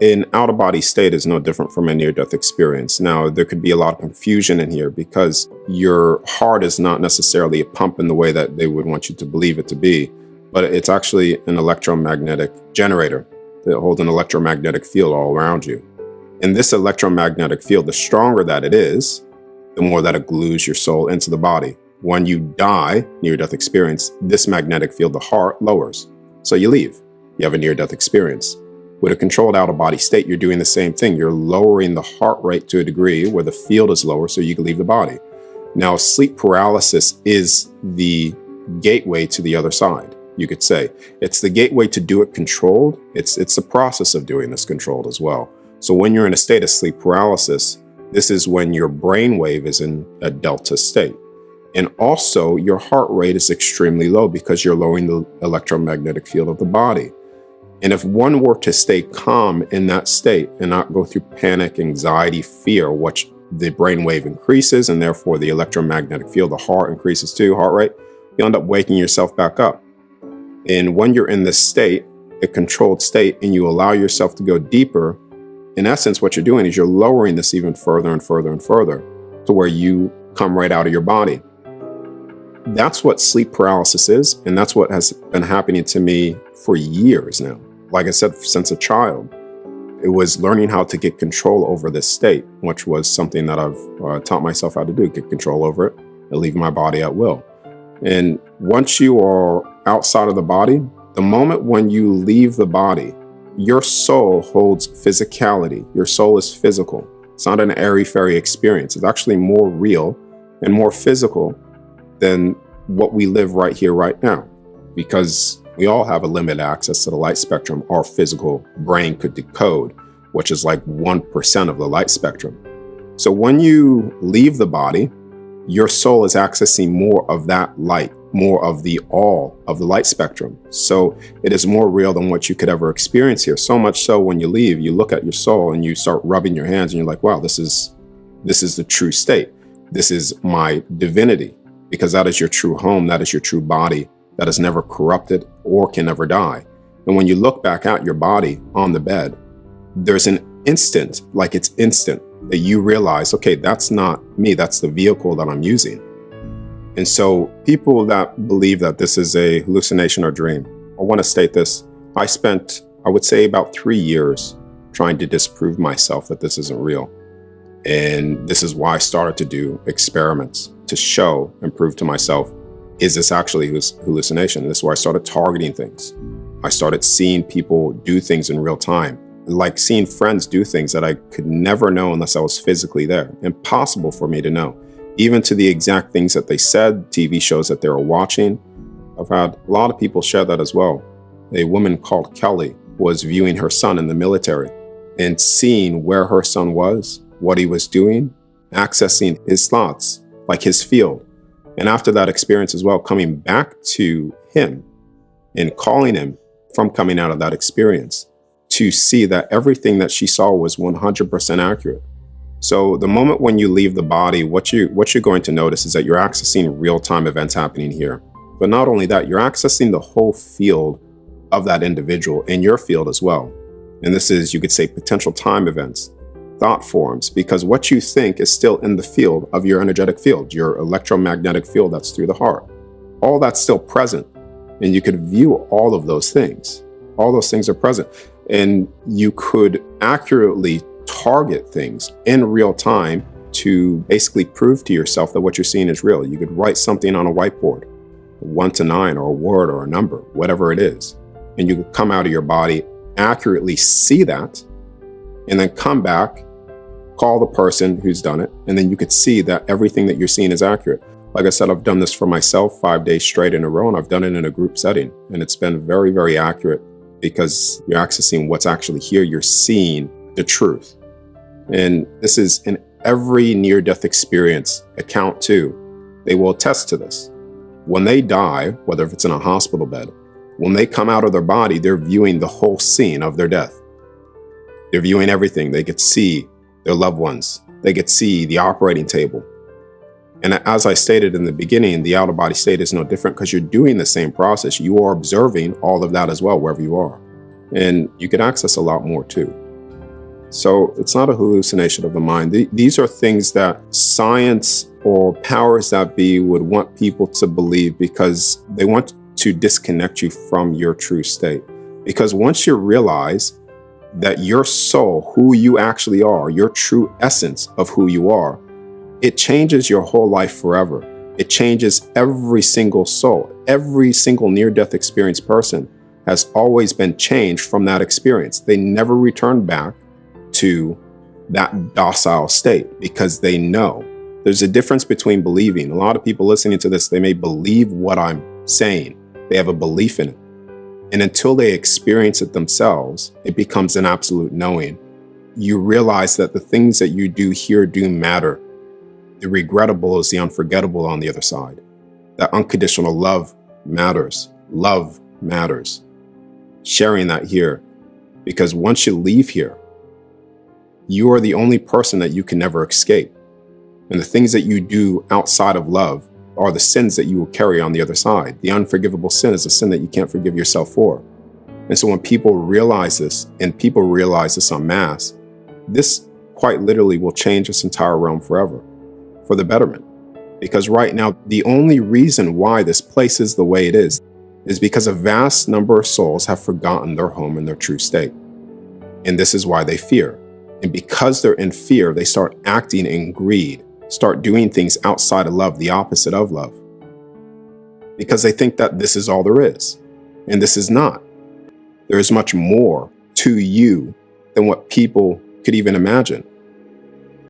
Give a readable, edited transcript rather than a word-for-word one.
An out-of-body state is no different from a near-death experience. Now, there could be a lot of confusion in here because your heart is not necessarily a pump in the way that they would want you to believe it to be, but it's actually an electromagnetic generator that holds an electromagnetic field all around you. And this electromagnetic field, the stronger that it is, the more that it glues your soul into the body. When you die, near-death experience, this magnetic field, the heart, lowers. So you leave. You have a near-death experience. With a controlled out-of-body state, you're doing the same thing. You're lowering the heart rate to a degree where the field is lower so you can leave the body. Now, sleep paralysis is the gateway to the other side, you could say. It's the gateway to do it controlled. It's the process of doing this controlled as well. So when you're in a state of sleep paralysis, this is when your brainwave is in a delta state. And also, your heart rate is extremely low because you're lowering the electromagnetic field of the body. And if one were to stay calm in that state and not go through panic, anxiety, fear, which the brainwave increases and therefore the electromagnetic field, the heart increases too, heart rate, you end up waking yourself back up. And when you're in this state, a controlled state, and you allow yourself to go deeper, in essence, what you're doing is you're lowering this even further and further and further to where you come right out of your body. That's what sleep paralysis is, and that's what has been happening to me for years now. Like I said, since a child, it was learning how to get control over this state, which was something that I've taught myself how to do, get control over it and leave my body at will. And once you are outside of the body, the moment when you leave the body, your soul holds physicality. Your soul is physical. It's not an airy-fairy experience. It's actually more real and more physical than what we live right here, right now, because we all have a limited access to the light spectrum our physical brain could decode, which is like 1% of the light spectrum. So when you leave the body, your soul is accessing more of that light, more of the all of the light spectrum. So it is more real than what you could ever experience here. So much so when you leave, you look at your soul and you start rubbing your hands and you're like, wow, this is the true state. This is my divinity, because that is your true home. That is your true body that is never corrupted or can never die. And when you look back at your body on the bed, there's an instant, like it's instant, that you realize, okay, that's not me. That's the vehicle that I'm using. And so people that believe that this is a hallucination or dream, I want to state this. I spent, I would say, about 3 years trying to disprove myself that this isn't real. And this is why I started to do experiments to show and prove to myself, is this actually hallucination? This is where I started targeting things. I started seeing people do things in real time, like seeing friends do things that I could never know unless I was physically there. Impossible for me to know, even to the exact things that they said, TV shows that they were watching. I've had a lot of people share that as well. A woman called Kelly was viewing her son in the military and seeing where her son was, what he was doing, accessing his thoughts, like his field. And after that experience as well, coming back to him and calling him from coming out of that experience to see that everything that she saw was 100% accurate. So the moment when you leave the body, what you're going to notice is that you're accessing real-time events happening here. But not only that, you're accessing the whole field of that individual in your field as well. And this is, you could say, potential time events, thought forms, because what you think is still in the field of your energetic field, your electromagnetic field that's through the heart. All that's still present. And you could view all of those things. All those things are present. And you could accurately target things in real time to basically prove to yourself that what you're seeing is real. You could write something on a whiteboard, 1 to 9, or a word or a number, whatever it is. And you could come out of your body, accurately see that, and then come back, call the person who's done it, and then you could see that everything that you're seeing is accurate. Like I said, I've done this for myself 5 days straight in a row, and I've done it in a group setting, and it's been very, very accurate because you're accessing what's actually here. You're seeing the truth. And this is in every near-death experience account too. They will attest to this. When they die, whether if it's in a hospital bed, when they come out of their body, they're viewing the whole scene of their death. They're viewing everything. They could see their loved ones. They could see the operating table. And as I stated in the beginning, the out-of-body state is no different because you're doing the same process. You are observing all of that as well, wherever you are. And you can access a lot more too. So it's not a hallucination of the mind. These are things that science or powers that be would want people to believe because they want to disconnect you from your true state. Because once you realize that your soul, who you actually are, your true essence of who you are, it changes your whole life forever. It changes every single soul. Every single near-death experience person has always been changed from that experience. They never return back to that docile state because they know. There's a difference between believing. A lot of people listening to this, they may believe what I'm saying. They have a belief in it. And until they experience it themselves, it becomes an absolute knowing. You realize that the things that you do here do matter. The regrettable is the unforgettable on the other side. That unconditional love matters. Love matters. Sharing that here, because once you leave here, you are the only person that you can never escape. And the things that you do outside of love are the sins that you will carry on the other side. The unforgivable sin is a sin that you can't forgive yourself for. And so when people realize this, and people realize this en masse, this quite literally will change this entire realm forever, for the betterment. Because right now, the only reason why this place is the way it is because a vast number of souls have forgotten their home and their true state. And this is why they fear. And because they're in fear, they start acting in greed, start doing things outside of love, the opposite of love. Because they think that this is all there is. And this is not. There is much more to you than what people could even imagine.